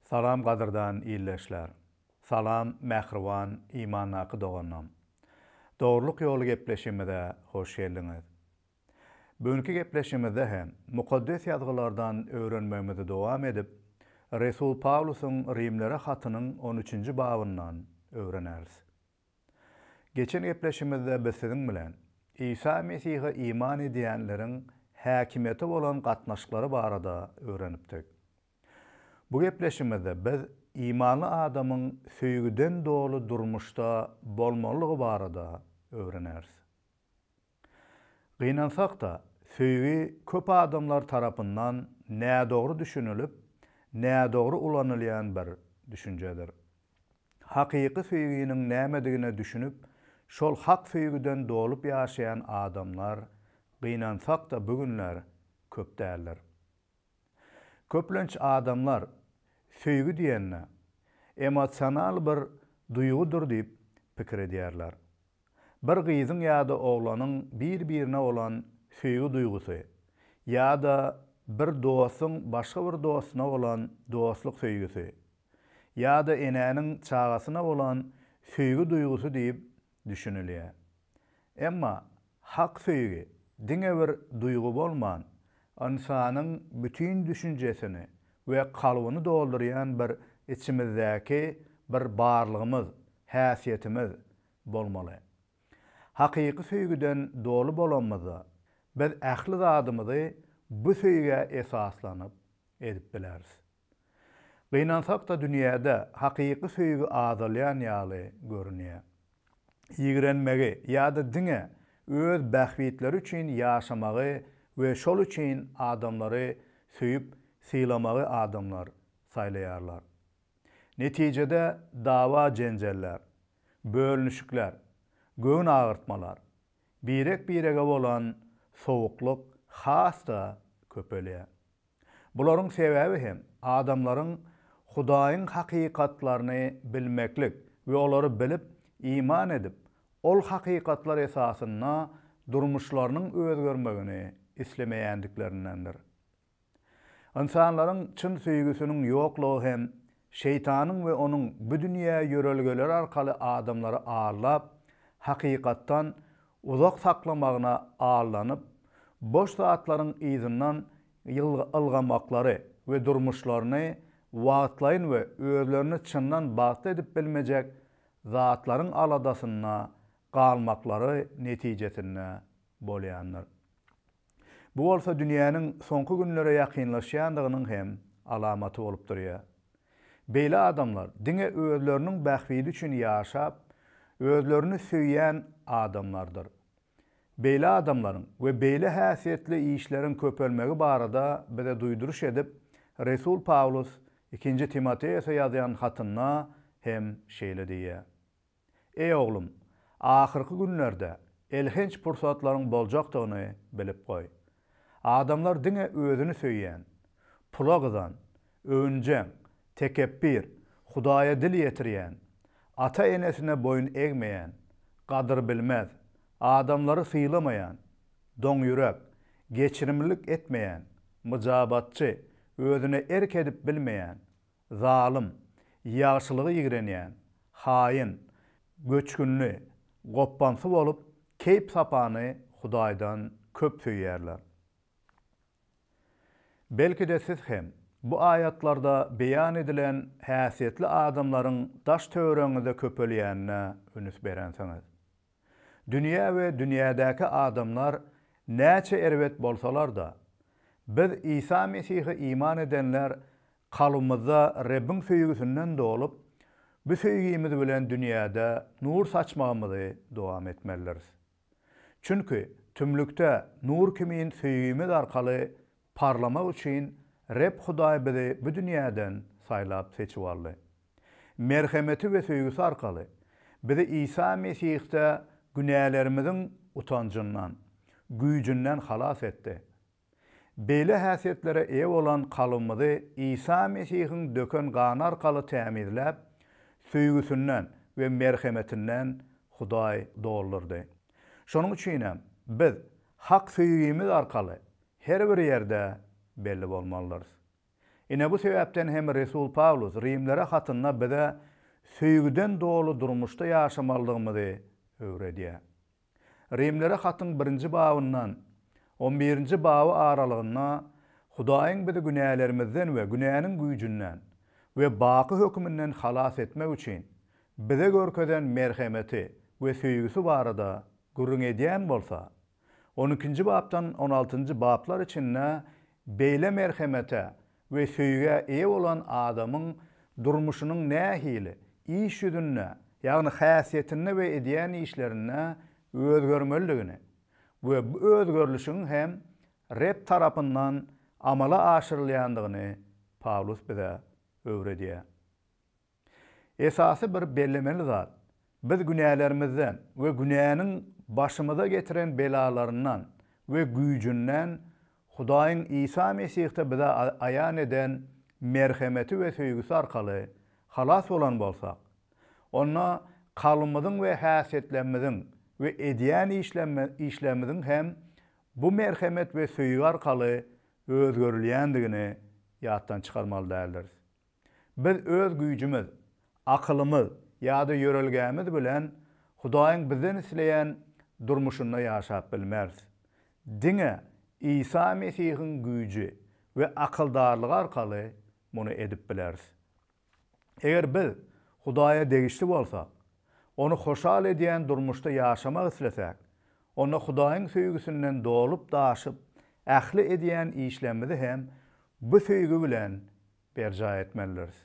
Salam gadyrdan iyleşler. Salam mähriban imannaky doganam. Dogrluk ýoly gepleşimide hoş geldiňiz. Bugünkü gepleşimizde hem mukaddes ýazgylardan öwrenmegimize dowam edip, Resul Paulusyň Rimlere hatynyň 13-nji babyndan öwrenäris. Geçen gepleşimizde biz siziň bilen İsa Mesihe iman edýänleriň häkimeti bolan gatnaşyklary barada öwrenipdik. Bu gepleşimizde biz imanly adamyň söýgüden dolu durmuşda bolmalygy barada öwrenäris. Gynansak da söýgü köp adamlar tarapyndan nädogry düşünülip, nädogry ulanylýan bir düşünjedir. Hakyky söýgüniň nämedigine düşünüp, şol hak söýgüden dolup ýaşaýan adamlar gynansak da bugünler köp däldir. Köplenç adamlar söýgü diýenne emosional bir duýgudur diýip pikir edýärler. Bir gyzyň ýa-da oglanyň bir-birine olan söýgü duýgusy ýa-da bir dostuň başga bir dostuna olan dostluk söýgüsü ýa-da enäniň çagasyna olan söýgü duýgusy diýip düşünilýär. Emma hak söýgü diňe bir duýgu bolman, insanyň bütün düşünjesini we kalbyny doldurýan bir içimizdäki bir barlygymyz, häsiýetimiz bolmaly. Hakyky söýgüden dolu bolanmyza biz ähli zadymyzy bu söýgüge esaslanyp edip bileris. Gynansak da dünýäde hakyky söýgü azalýan ýaly görünýär. Ýigrenmegi ýa-da diňe öz bähwitleri üçin ýaşamagy we şol üçin adamlary söýüp sylamagy adamlar saýlaýarlar. Netijede dawa jenjeller, bölünüşikler, göň agyrtmalar, birek-birege bolan sowukluk hasta köpelýär. Bularyň sebäbi hem adamlaryň Hudaýyň hakykatlaryny bilmeklik we olary bilip iman edip, ol hakykatlar esasyna durmuşlarynyň özgermegini islemeýändiklerindendir. İnsanlaryň çyn söýgüsiniň ýoklugy hem şeytanyň we onuň bu dünýä ýörelgeleri arkaly adamlary ağırlap, hakykatdan uzak saklamagyna ağırlanyp, boş saatlaryň izinden ylgamaklary we durmuşlaryny wagtlaýyn we özlerini çyndan bagty edip bilmejek zatlaryň aladasyna galmaklary netijesinde bolýandyr. Bu bolsa dünýäniň soňky günlere ýakynlaşýandygynyň hem alamaty bolup durýar. Beýle adamlar diňe özleriniň bähwidi üçin ýaşap, özlerini söýýän adamlardyr. Beýle adamlaryň we beýle häsiýetli işleriň köpelmegi barada bize duýduruş edip, Resul Paulus 2-nji Timoteýe ýazýan hatynda hem şeýle diýär. Ey oglum, ahyrky günlerde elhenç pursatlaryň boljakdygyny bilip goý. Adamlar diňe özüni söýýän, pula gyzan, öwnjeň, tekebbir, Hudaýa dil ýetirýän, ata enesine boyun egmeýän, gadyr bilmez, adamlary sylamaýan, doň ýürek, geçirimlilik etmeýän, myjabatçy, özüne erk edip bilmeýän, zalim, ýagşylygy ýigrenýän, haýyn, göçkünli, goppansy bolup, keyp sapany Hudaýdan köp söýýärler. Belki de siz hem bu ayatlarda beýan edilen häsiýetli adamlaryň daş töwereňizde köpelýänine ünüs berensiňiz. Dünýä we dünýädäki adamlar näçe erwet bolsalar da, biz İsa Mesihe iman edenler kalbymyzda Rabbiň söýgüsinden dolup, bu söýgümiz bilen dünýäde nur saçmagymyzy dowam etmeleriz. Çünki tümlükde nur kimin söýgümiz arkaly parlamak üçin Rab Hudaý bizi bu dünýäden saýlap seçip aldy. Merhemeti we söýgüsi arkaly bizi İsa Mesihde günälerimiziň utancyndan, güýjünden halas etdi. Beýle häsiýetlere eýe bolan kalbymyzy İsa Mesihiň döken gany arkaly tämirläp, söýgüsünden we merhemetinden Hudaý doldurdy. Şonuň üçin biz hak söýgümiz arkaly her bir ýerde belli bolmalydyr. Ine bu sebäpden hem Resul Paulus Rimlere hatynda bize söýgüden dolu durmuşda ýaşamaldygymyzy öwredýär. Rimlere hatyn 1-nji babyndan 11-nji baby aralygyna Hudaýyň bizi günälerimizden we günäniň güýjünden we baky hökmünden halas etmek üçin bize görkeden merhemeti we söýgüsi barada gurrun edýän bolsa, 12-nji babdan 16-njy bablar içinde beýle merhemete we söýgüge eýe bolan adamyň durmuşynyň nähili, iş ýüzünde, ýagny häsiýetine we edýän işlerine özgörmeligini we bu özgörlüşüň hem Rab tarapyndan amala aşyrylýandygyny Paulus bize öwredýär. Esasy bir bellemeli zat. Biz günälerimizden we günäniň başymyza getiren belalaryndan we güýjünden Hudaýyň Isa Mesih'te bize aýan eden merhemeti we söýgüsi arkaly halas bolan bolsak, ona kalmydyň we häsiýetlerimiziň we edýän işlemimiziň hem bu merhemet we söýgü arkaly özgörilýändigini ýatdan çykarmaly däldiris. Biz öz güýjümiz, akylymyz ýa-da ýörelgämiz bilen Hudaýyň bizden isleýän durmuşynda ýaşap bilmez. Diňe İsa Mesihiň güýji we akyldarlygy arkaly muny edip bileriz. Eger biz Hudaýa degişli bolsak, onu hoşal edýän durmuşda ýaşamak islesek, ona Hudaýyň söýgüsinden dolup daşyp ähli edýän işlerimizi hem bu söýgü bilen berja etmeliriz.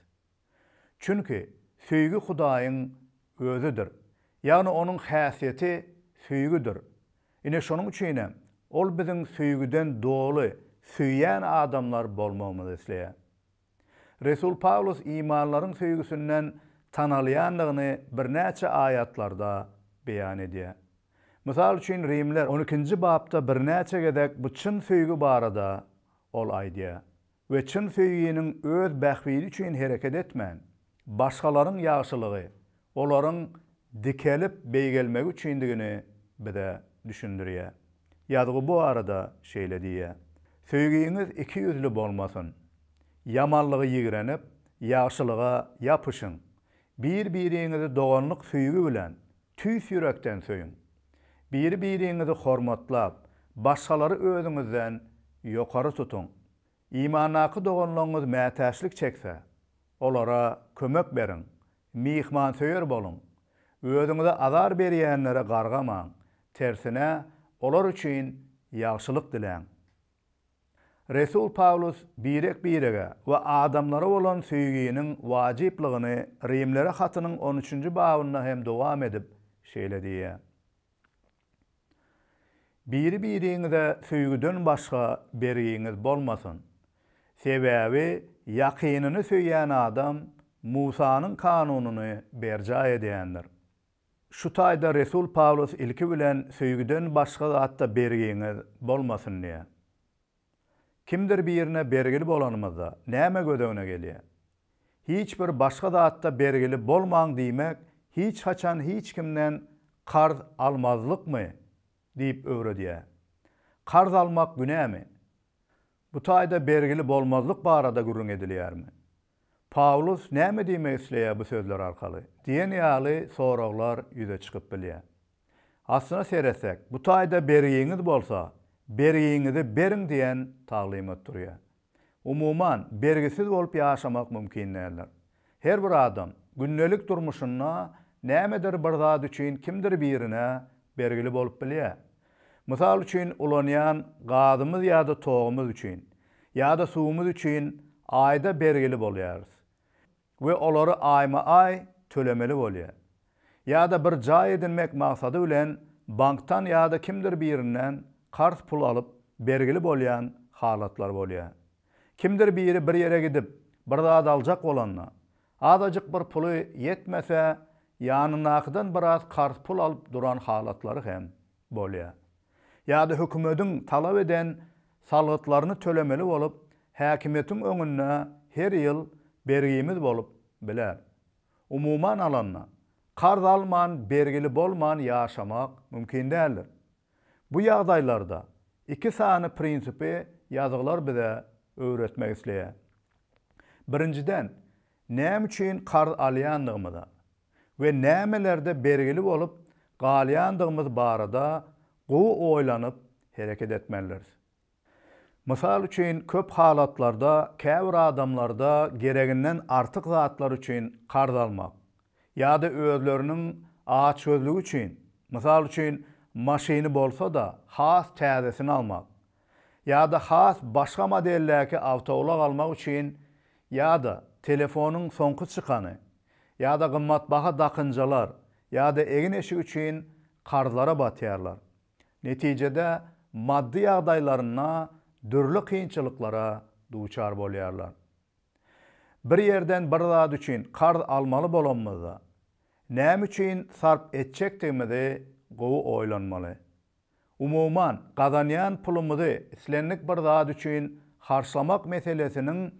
Çünki söýgü Hudaýyň özüdir. Ýagny onuň häsiýeti söýgüdir. Ine şonuň üçin ol biziň söýgüden dolu, söýýän adamlar bolmamyzy isleýär. Resul Paulus imanlaryň söýgüsinden tanalýandygyny birnäçe ayatlarda beýan edýär. Mysal üçin Rimler 12-nji babda birnäçe gedek bu çyn söýgü barada ol aýdýar. We çyn söýgüniň öz bähwili üçin hereket etmän, başgalaryň ýagşylygy, olaryň dikelip beýgelmegi üçindigini bize düşündirýär. Ýadygy bu arada şeýle diýär. Söýgüňiz iki ýüzlü bolmasyn. Yamanlygy ýigrenip, ýagşylyga ýapyşyň. Bir-biriňizi doganlyk söýgü bilen tüýs ýürekden söýün. Bir-biriňizi hormatlap, başgalary özüňizden ýokary tutun. İmanaky doganlygyňyz mätäçlik çekse, olara kömek berin, mihman söýer bolun. Özüňize azar berýänlere gargamaň, tersine olar üçin ýagşylyk diläň. Resul Paulus birege we adamlara bolan söýgüniň wajipligyny Rimlere hatynyň 13-nji babynda hem dowam edip şeýle diýär. Bir-biriňize söýgüden başga bergiňiz bolmasyn. Sebäbi yakynyny söýýän adam Musanyň kanunyny berja edýändir. Şu taýda Resul Paulus ilki bilen söýgüden başga zatda bergiňiz bolmasyn diýär. Kimdir birine bergili bolanymyzda näme gödegine gelýär? Hiç bir başga zatda bergili bolmaň diýmek hiç haçan hiç kimden qarz almazlykmy diýip öwredýär. Qarz almak günämi? Bu taýda bergili bolmazlyk barada gurrun edilýärmi? Paulus näme diýmek isleýär bu sözler arkaly? Diýen ýaly soraglar ýüze çykyp bilýär. Aslına seresek, bu taýda bergiňiz bolsa, bergiňizi beriň diýen taglymat durýar. Umuman bergisiz bolup ýaşamak mümkin däldir. Her bir adam günnelik durmuşynda nämedir bir zat üçin kimdir birine bergili bolup bilýär. Mysal üçin ulanýan gazymyz ýa-da togumyz üçin, ýa-da suwumyz üçin aýda bergili bolýarys. We olary aýma-aý tölemeli bolýar. Ýa-da bir jaý edinmek maksady bilen banktan ýa-da kimdir birinden qarz pul alyp bergili bolýan halatlar bolýar. Kimdir biri bir ýere gidip bir zat aljak bolanna, azajyk bir puly yetmese ýanynakydan biraz qarz pul alyp duran halatlary hem bolýar. Ýa-da hökümetiň talap eden salgytlaryny tölemeli bolup, häkimetiň öňünde her ýyl bergimiz bolup biler. Umuman alanna, qarz alman, bergili bolman ýaşamak mümkin däldir. Bu ýagdaýlarda iki sany prinsipi ýazgylar bize öwretmek isleýär. Birinciden, näme üçin qarz alýandygymyza we nämelerde bergili bolup galýandygymyz barada gowy oýlanyp hereket etmeliyiz. Mysal üçin köp halatlarda käbir adamlarda gereginden artyk zatlar üçin qarz almak ýa-da özleriniň aç gözlügi üçin, mysal üçin maşyny bolsa da has täzesini almak ýa-da has başga modelläki awtowlak almak üçin ýa-da telefonuň soňky çykany ýa-da gymmatbaha dakynjalar ýa-da egin eşik üçin qarzlara batýarlar. Netijede maddi ýagdaýlaryna dürli kynçylyklara duçar bolýarlar. Bir ýerden bir zat üçin qarz almaly bolanmazda näme üçin sarp etjekdigimizi gowy oýlanmaly. Umuman gazanýan pulumuzy islenlik bir zat üçin harçlamak meselesiniň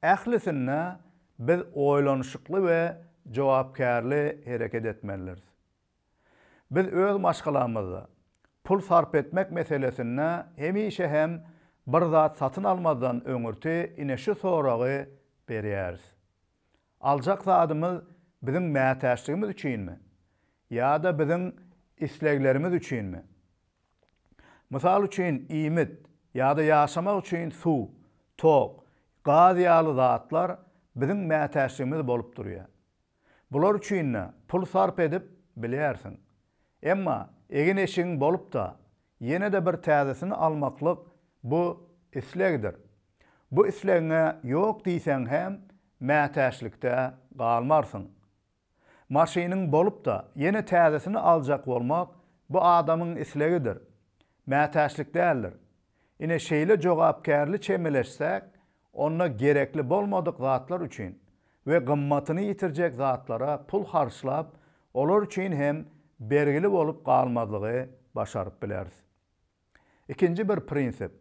ählisine biz oýlanşykly we jogapkärli hereket etmeliyiz. Biz öz maşgalamyzda pul sarp etmek meselesine hemişe hem bir zat satın almadan öňürti ine şu soragy berýäris. Aljak zadymyz biziň mätäçligimiz üçinmi? Ýa-da biziň isleglerimiz üçinmi? Mysal üçin iýmit ýa-da ýaşamak üçin suw, tok, gaz ýaly zatlar biziň mätäçligimiz bolup durýar. Bular üçin pul sarp edip bilýärsiň. Emma egin eşiň bolup da ýene de bir täzesini almaklyk bu islegdir. Bu islegiňe ýok diýsen hem mätäçlikde galmarsyň. Maşynyň bolup da ýene täzesini aljak bolmak bu adamyň islegidir. Mätäçlik däldir. Ine şeýle jogapkärli çemeleşsek, onda gerekli bolmadyk zatlar üçin we gymmatyny ýitirjek zatlara pul harçlap, olar üçin hem bergili bolup galmadlygy başaryp bileriz. İkinci bir prinsip.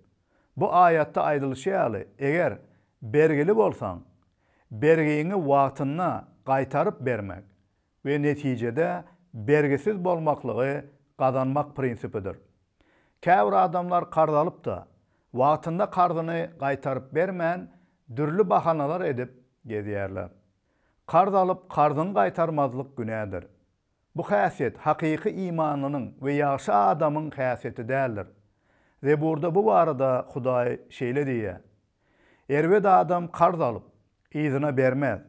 Bu aýatda aýdylýar, eger bergili bolsaň, bergiňi wagtyna gaýtaryp bermek we netijede bergisiz bolmaklygy gazanmak prinsipidir. Käbir adamlar qarz alyp da wagtynda qarzyny gaýtaryp bermän dürli bahanalar edip gezýärler. Qarz alyp qarzyny gaýtarmazlyk günädir. Bu häsiýet hakyky imanlynyň we ýaşy adamyň häsiýeti däldir. Ve burada bu barada Hudaý şeýle diýär. Erwed adam qarz alyp ýzyna bermez.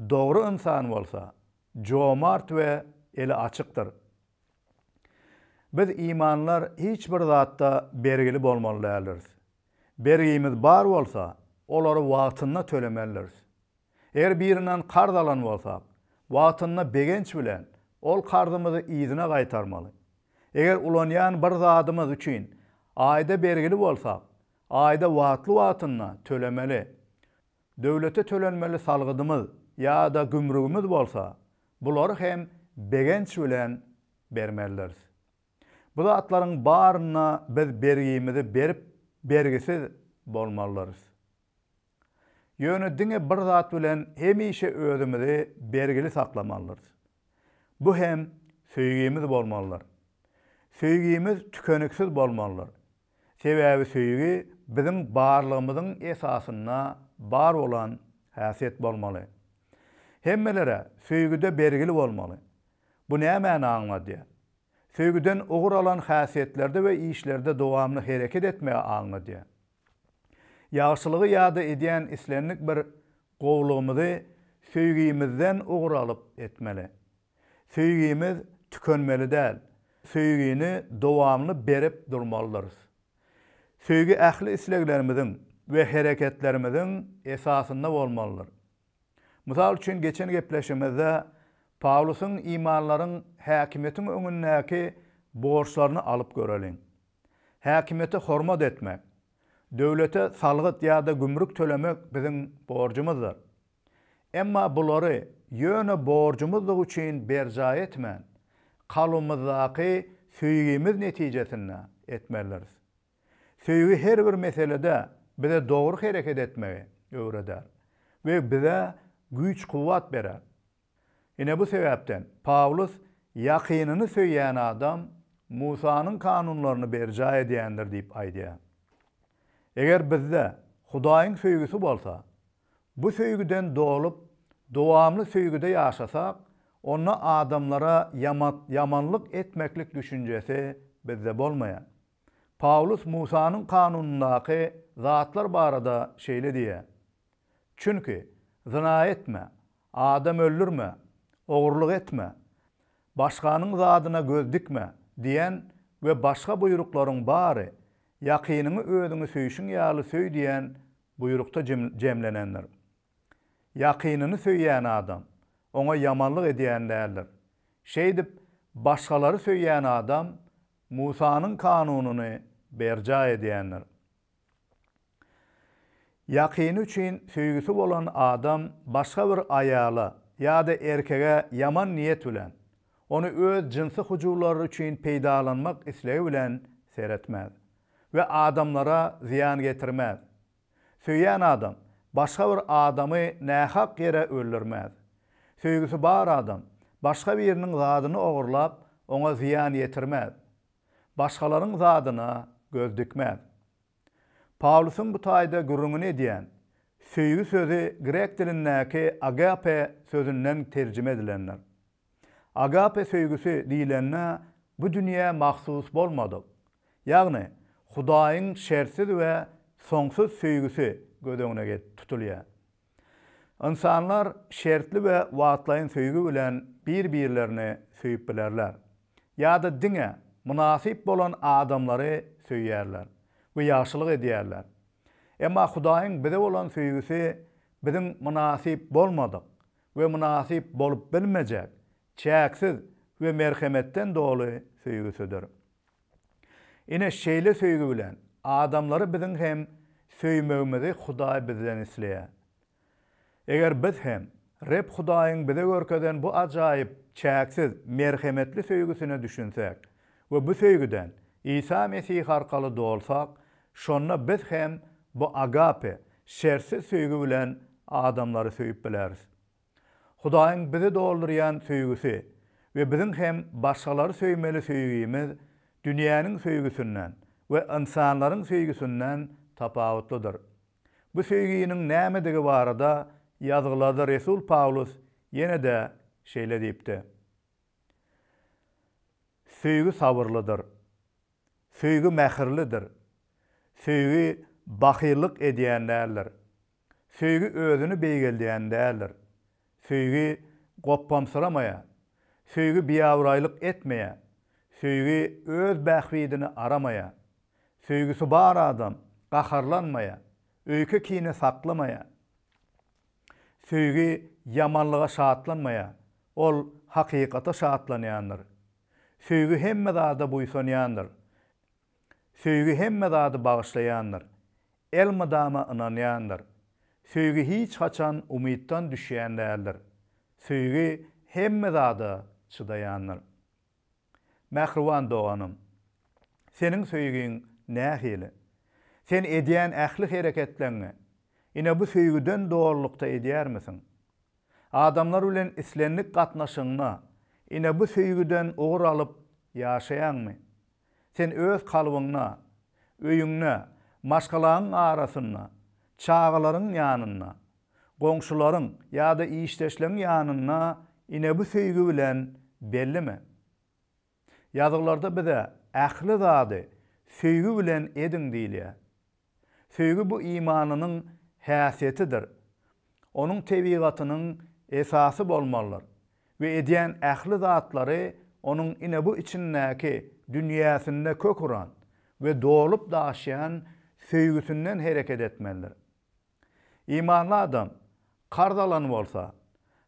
Dogry insan bolsa, jomart we eli açykdyr. Biz imanlar hiç bir zatda bergili bolmalydyr. Bergimiz bar bolsa, olary wagtyna tölemeliyiz. Eger birinden qarz alan bolsak, wagtyna begenç bilen ol qarzymyzy ýzyna gaýtarmaly. Eger ulanýan bir zatymyz üçin aýda bergili bolsak, aýda wagtly tölemeli. Döwlete tölenmeli salgydymyz ýa-da gümrügimiz bolsa, bulary hem begenç bilen bermeliyiz. Bu zatlaryň baryna biz bergimizi berip bergisiz bolmalydyr. Ýöne diňe bir zat bilen hemişe özümizi bergili saklamalydyr. Bu hem söýgimiz bolmalydyr. Söýgimiz tükeniksiz bolmalydyr. Sebäbi söýgi biziň barlygymyzyň esasyna bar bolan häsiýet bolmaly. Hemmelere söýgüde bergili bolmaly. Bu näme aňladýar? Söýgüden ogur alan häsiýetlerde we işlerde dowamly hereket etmegi aňladýar. Ýagşylygy ýa-da edýän islenlik bir gowlugymyzy söýgimizden ogur alyp etmeli. Söýgimiz tükenmeli däl. Söýgini dowamly berip durmalydyr. Söýgi ähli isleglerimiziň we hereketlerimiziň esasyna bolmalydyr. Mysal üçin geçen gepleşimizde Pawlusyň imanlaryň häkimetiň öňündäki borçlaryny alyp göreliň. Häkimeti hormat etmek, döwlete salgyt ýa-da gümrük tölemek biziň borcumuzdur. Emma bulary ýöne borcumuz üçin berja etmän, kalymyzdaky söýgimiz netijesinde etmeliyiz. Söýgi her bir meselede bize dogry hereket etmegi öwreder we bize güýç kuwat berer. Ine bu sebäpden Pawlus yakynyny söýýän adam Musanyň kanunlaryny berja edýändir diýip aýdýar. Eger bizde Hudaýyň söýgüsi bolsa, bu söýgüden dolup, dowamly söýgüde ýaşasak, onda adamlara yamanlyk etmeklik düşünjesi bizde bolmaýar. Paulus Musanyň kanunundaky zatlar barada şeýle diýär. Çünki zina etme, adam öldürme, ogurlyk etme, başganyň zadyna göz dikme diýen we başga buýruklaryň bary yakynyny özüňi söýüşiň ýaly söý diýen buýrukda jemlenenler. Yakynyny söýýän adam oňa yamanlyk edýän däldir. Şeýdip başgalary söýýän adam Musanyň kanununy berja edýänler. Yakyny üçin söýgüsi bolan adam başga bir aýala ýa-da erkege yaman niýet bilen onu öz jinsi hujulary üçin peýdalanmak islegi bilen seretmez we adamlara ziyan getirmez. Söýýän adam başga bir adamy nähak ýere öldürmez. Söýgüsi bar adam başga biriniň zadyny ogurlap oňa ziyan getirmez. Başgalaryň zadyna göz dikmez. Paulusyň bu taýda gürrüňini edýän söýgü sözü grek dilindäki agape sözünden terjime edilenler. Agape söýgüsü diýilenne bu dünýä mahsus bolmady. Ýagny Hudaýyň şersiz we soňsuz söýgüsü gödöňüne tutulýar. İnsanlar şertli we wagtlaýyn söýgü bilen bir-birlerini söýüp bilerler. Ýa-da diňe munasip bolan adamlary söýýärler we ýaşylyk edýärler. Emma Hudaýyň bize bolan söýgüsi biziň munasip bolmadyk we munasip bolup bilmejek, çäksiz we merhemetten doly söýgüsüdir. Ine şeýle söýgü bilen adamlary biziň hem söýmegimizi Hudaý bizden isleýär. Eger biz hem Reb Hudaýyň bize görkeden bu ajaýyp çäksiz merhemetli söýgüsine düşünsek we bu söýgüden İsa Mesih arkaly dolsak, şonna biz hem bu agape, şersiz söýgü bilen adamlary söýüp bileriz. Hudaýyň bizi doldurýan söýgüsi we biziň hem başgalary söýmeli söýgümiz dünýäniň söýgüsünden we insanlaryň söýgüsünden tapawutlydyr. Bu söýgüniň nämedige barada ýazgylarda Resul Paulus ýene-de şeýle diýipdi. Söýgü sabırlydyr. Söýgü mähirlidir. Söýgü bahyrlyk edýän däldir. Söýgü özüni beýgeldiýän däldir. Söýgü goppamsyramaýa. Söýgü biýawraýlyk etmeýä. Söýgü öz bähwidini aramaýa. Söýgüsi bar adam gaharlanmaýa. Öýke kine saklamaýa. Söýgü yamanlyga şatlanmaýa. Ol hakykata şatlanýandyr. Söýgü hemme zada buýsanýandyr. Söýgü hemme zady bagyşlaýandyr. Elmadama inanýandyr. Söýgü hiç haçan umytdan düşýän däldir. Söýgü hemme zada çydaýandyr. Mähriwan doganym, seniň söýgüň nähili? Sen edýän ähli hereketlerini ine bu söýgüden doğrulukda edýärmisin? Adamlar bilen islenlik gatnaşygyna ine bu söýgüden ogur alyp ýaşaýanmy? Sen öz kalbyňna, öýüňne, maşgalaryň arasyna, çağalaryň ýanyna, goňşularyň ýa-da işdeşleriň ýanyna ine bu söýgü bilen bellimi? Ýazglarda bize ähli zady söýgü bilen ediň diýilýär. Söýgü bu imanynyň häsiýetidir. Onuň tebigatynyň esasy bolmalydyr we edýän ähli zatlary onuň ine bu içindäki dünýäsinde kökuran we dolup daşýan söýgüsünden hereket etmelidir. İmanly adam kardalan bolsa,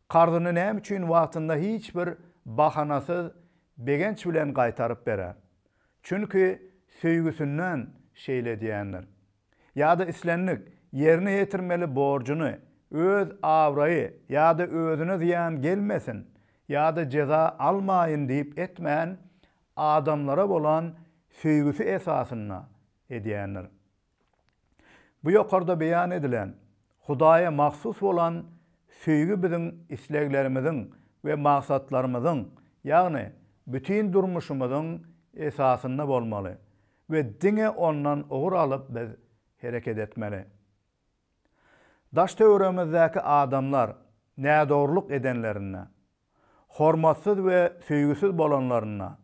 kardyny näme üçin wagtynda hiç bir bahanasyz begenç bilen gaýtaryp berer. Çünki söýgüsünden şeýle diýendir. Ýa-da islenlik yerine ýetirmeli borcuny öz awraýy ýa-da özüne ziyan gelmesin ýa-da ceza almaýyn diýip etmän adamlara bolan söýgüsi esasyna edýändir. Bu ýokarda beýan edilen Hudaýa mahsus bolan söýgü biziň isleglerimiziň we maksatlarymyzyň, ýagny bütün durmuşymyzyň esasyna bolmaly we diňe ondan ogur alyp biz hereket etmeli. daş töweremizdäki adamlar nädorluk edenlerine, hormatsız we söýgüsiz bolanlaryna,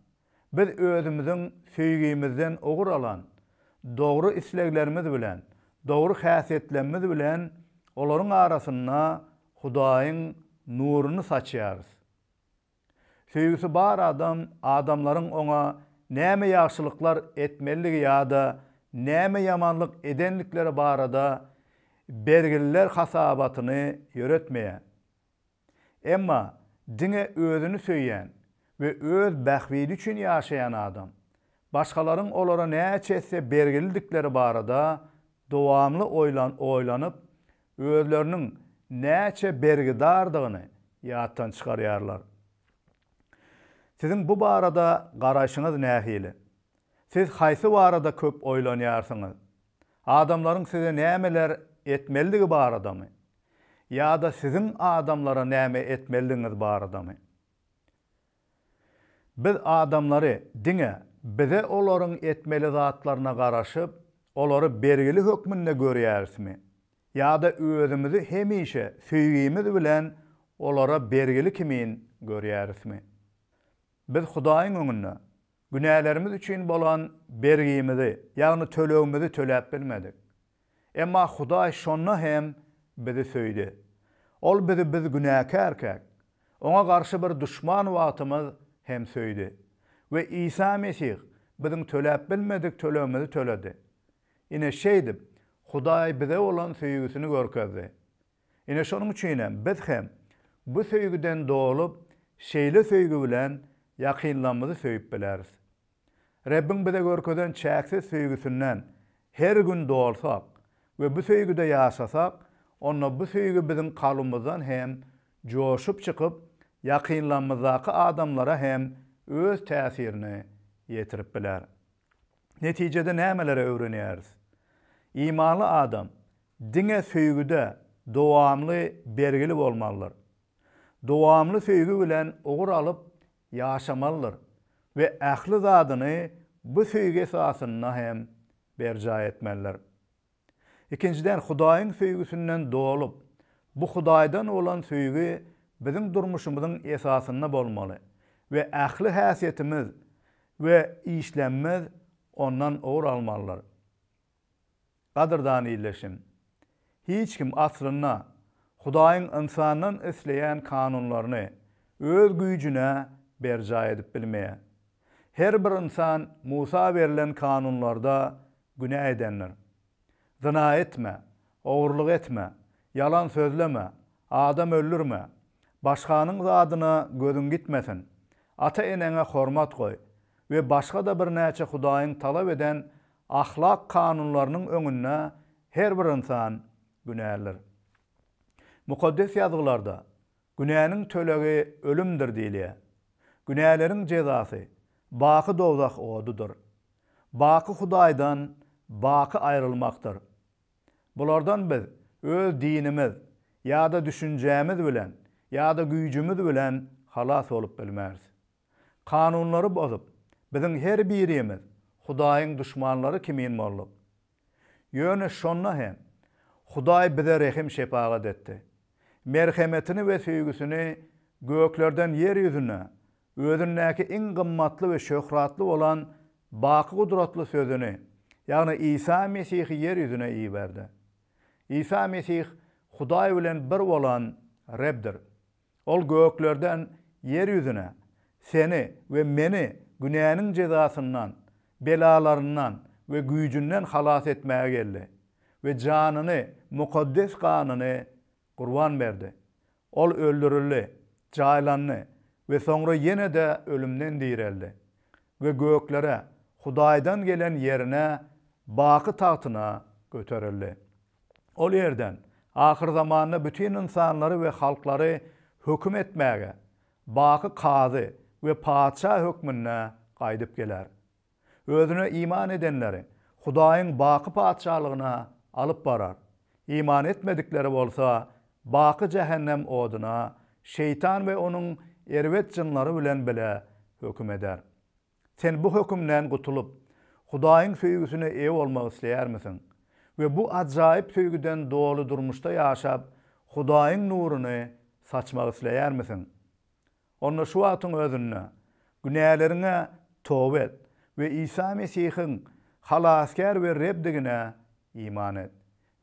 biz özümizin söýgimizden ogur alan, dogry isleglerimiz bilen, dogry häsiýetlerimiz bilen olaryň arasyna Hudaýyň nuruny saçýarys. Söýgüsi bar adam, adamlaryň oňa näme ýagşylyklar etmeligi ýa-da näme ýamanlyk edenlikleri barada bergililer hasabatyny ýöretmeýär. Emma diňe özüni söýýän we öz bähwidi üçin ýaşaýan adam, başgalaryň olara näçe etse bergilidikleri barada dowamly oýlanyp, özleriniň näçe bergidardygyny ýatdan çykarýarlar. Sizin bu barada garaşyňyz nähili? Siz haýsy barada köp oýlanýarsyňyz? Adamlaryň size nämeler etmeligi baradamy? Ya da sizin adamlara näme etmeliňiz baradamy? Biz adamlary diňe bize olaryň etmeli zatlaryna garaşyp, olary bergili hökmünde görýärismi? Ya-da özümizi hemişe söýgimiz bilen olara bergili kimin görýärismi? Biz Hudaýyň öňünde günälerimiz üçin bolan bergimizi, ýagny tölegimizi töläp bilmedik. Emma Hudaý şonna hem bizi söýdi. Ol biz günäkärkäk, oňa garşy bir düşman wagtymyz hem söýdi. We İsa Mesih biziň töläp bilmedik tölegimizi töledi. Ine şeýdip, Hudaý bize olan söýgüsini görkezdi. Ine şonuň üçin biz hem bu söýgüden dolup, şeýle söýgü bilen ýakynlanmyzy söýüp bileris. Rabbim bize görkezen çäksiz söýgüsinden her gün dolsak we bu söýgüde ýaşasak, onda bu söýgü biziň kalbymyzdan hem joşup çykyp, ýakynlanmyzdaky adamlara hem öz täsirini ýetirip biler. Netijede nämelere öwrenýäris? İmanly adam diňe söýgüde dowamly bergili bolmalydyr. Dowamly söýgü bilen ogur alyp ýaşamalydyr we ähli zadyny bu söýgü esasyna hem berja etmelidir. İkinciden Hudaýyň söýgüsinden dolup, bu Hudaýdan olan söýgü biziň durmuşymyzyň esasyna bolmaly we ähli häsiýetimiz we işlemimiz ondan ogur almalydyr. Gadyrdan illeşim. Hiç kim aslyna Hudaýyň insandan isleýän kanunlaryny öz güýjüne berja edip bilmeýär. Her bir insan Musa verilen kanunlarda günah edenler. Zina etme, oğurluk etme, yalan sözleme, adam öldürme, başkanın zadyna gözün gitmesin, ata enene hormat koy ve başka da bir näçe Hudaýyň talap eden ahlak kanunlarynyň öňünde her bir insan günählir. Mukaddes ýazgylarda günäniň tölegi ölümdir diýilýär. Günäleriň jezasy baky dowzak odudur. Baky Hudaýdan baky aýrylmakdyr. Bulardan biz öz dinimiz ýa-da düşünjämiz bilen ýa-da güýjümiz bilen halas bolup bilmäris. Kanunlary bozup, biziň her birimiz Hudaýyň düşmanlary kimin bolýar? Ýöne şonna hem Hudaý bize rehim şepagat etdi. Merhemetini we söýgüsini göklerden yer ýüzüne, özündäki iň gymmatly we şöhratly bolan baky gudratly sözüni, ýagny İsa Mesih'i yer ýüzüne iýberdi. İsa Mesih Hudaý bilen bir bolan Rabdir. Ol göklerden yer ýüzüne seni we meni günäniň jezasyndan, belalaryndan we güýjünden halas etmäge geldi we janyny mukaddes kanyny qurban berdi. Ol öldürildi, jaýlandy we soňra ýene de ölümden dirildi we göklere Hudaýdan gelen yerine baky tagyna göterildi. Ol yerden ahir zamanda bütün insanlary we halklary höküm etmäge, baky kazy we padşah hökmüne gaýdyp geler. Özüne iman edenleri Hudaýyň baky padşahlygyna alyp barar. İman etmedikleri bolsa baky cehennem oduna, şeytan ve onun erwet jynlary bilen bile höküm eder. Sen bu hökümden gutulup Hudaýyň söýgüsine ew bolmak isleýärmisin? ve bu ajaýyp söýgüden dolu durmuşda ýaşap Hudaýyň nuruny saçmak isleýär misin? Onda şu wagtyň özünde günälerine towba et we İsa Mesihiň halaskär we Rebdigine iman et.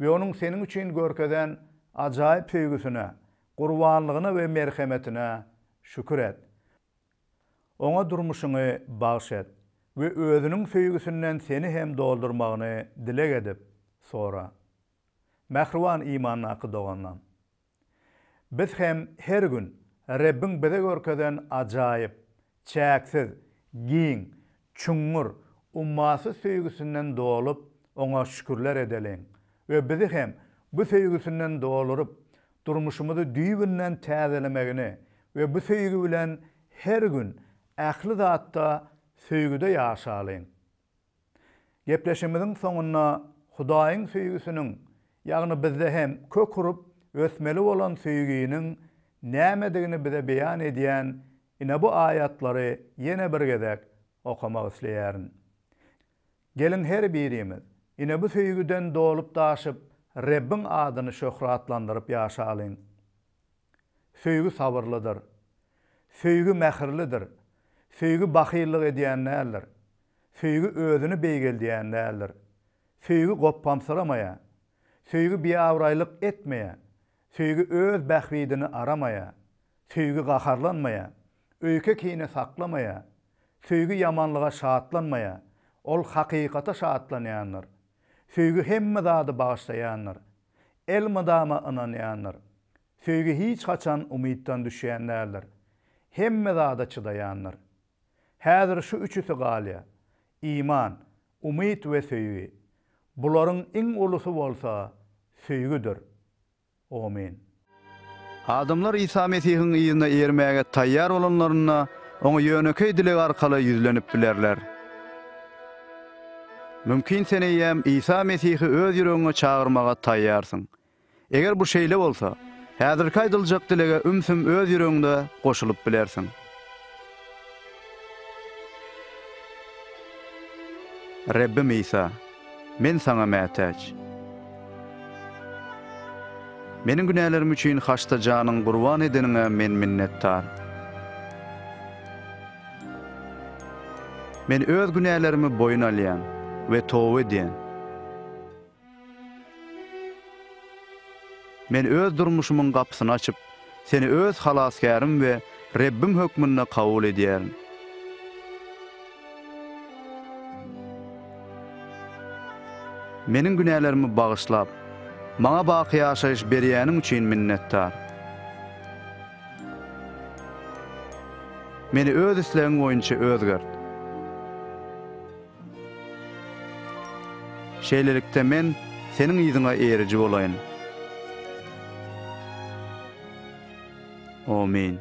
Ve onuň seniň üçin görkeden ajaýyp söýgüsine, gurbanlygyna we merhemetine şükür et. Oňa durmuşyňy bagş et we özüniň söýgüsünden seni hem doldurmagyny dilek edip sonra. Mähriban iman haky dogandan. Biz hem her gün Rabbiň bize görkeden ajaýyp, çäksiz, giň, çuňur, ummasyz söýgüsünden dolup oňa şükürler edeliň. Ve bizi hem bu söýgüsünden dolurup durmuşumuzy düýbinden täzelemegini ve bu söýgü bilen her gün ähli zatda söýgüde ýaşalyň. Gepleşimiziň soňunda Hudaýyň söýgüsiniň, ýagny bizde hem kökurup ösmeli bolan söýgüniň nämedigini bize beýan edýän ine bu aýatlary ýene bir gezek okamak isleýärin. Gelin her birimiz ine bu söýgüden dolup daşyp Rabbiň adyny şöhratlandyryp ýaşalyň. Söýgü sabırlydyr. Söýgü mähirlidir. Söýgü bahyllyk edýän näler. Söýgü özüni beýgeldiýän näler. Söýgü goppansyramaýa. Söýgü biýawraýlyk etmeýä. Söýgü öz bähwidini aramaýa. Söýgü gaharlanmaýa. Öýke kine saklamaýa. Söýgü yamanlyga şatlanmaýa. Ol hakykata şatlanýanlar. Söýgü hemme zady bagyşlaýanlar. Elmadama inanýanlar. Söýgü hiç haçan umytdan düşýänler. Hemme zada çydaýanlar. Häzir şu üçüsi galýa. İman, umyt we söýgü. Bularyň iň ulusy bolsa söýgüdür. Amin. Adamlar İsa Mesihiň ýygyna ermäge taýýar bolanlaryna oňa ýönekey dilek arkaly ýüzlenip bilerler. Mümkin sen eýem İsa Mesihi öz ýüregiňe çagyrmaga taýýarsyň. Eger bu şeýle bolsa, häzirki aýdyljak dilege ümsüm öz ýüregiňde goşulyp bilersiň. Rabbim İsa, men sana mätäç. Meniň günälerim üçin haçta janyň gurban edeniňe men minnetdar. Men öz günälerimi boyun alýan we towba edýän. Men öz durmuşumyň gapysyny açyp, seni öz halaskärim we Rabbim hökmüne kabul edýärin. Meniň günälerimi bagyşlap, maňa baky ýaşaýyş berýäniň üçin minnetdar. Meni öz islegiň boýunça özgert. Şeýlelikde men seniň ýüzüňe eriji bolaýyn. Amin.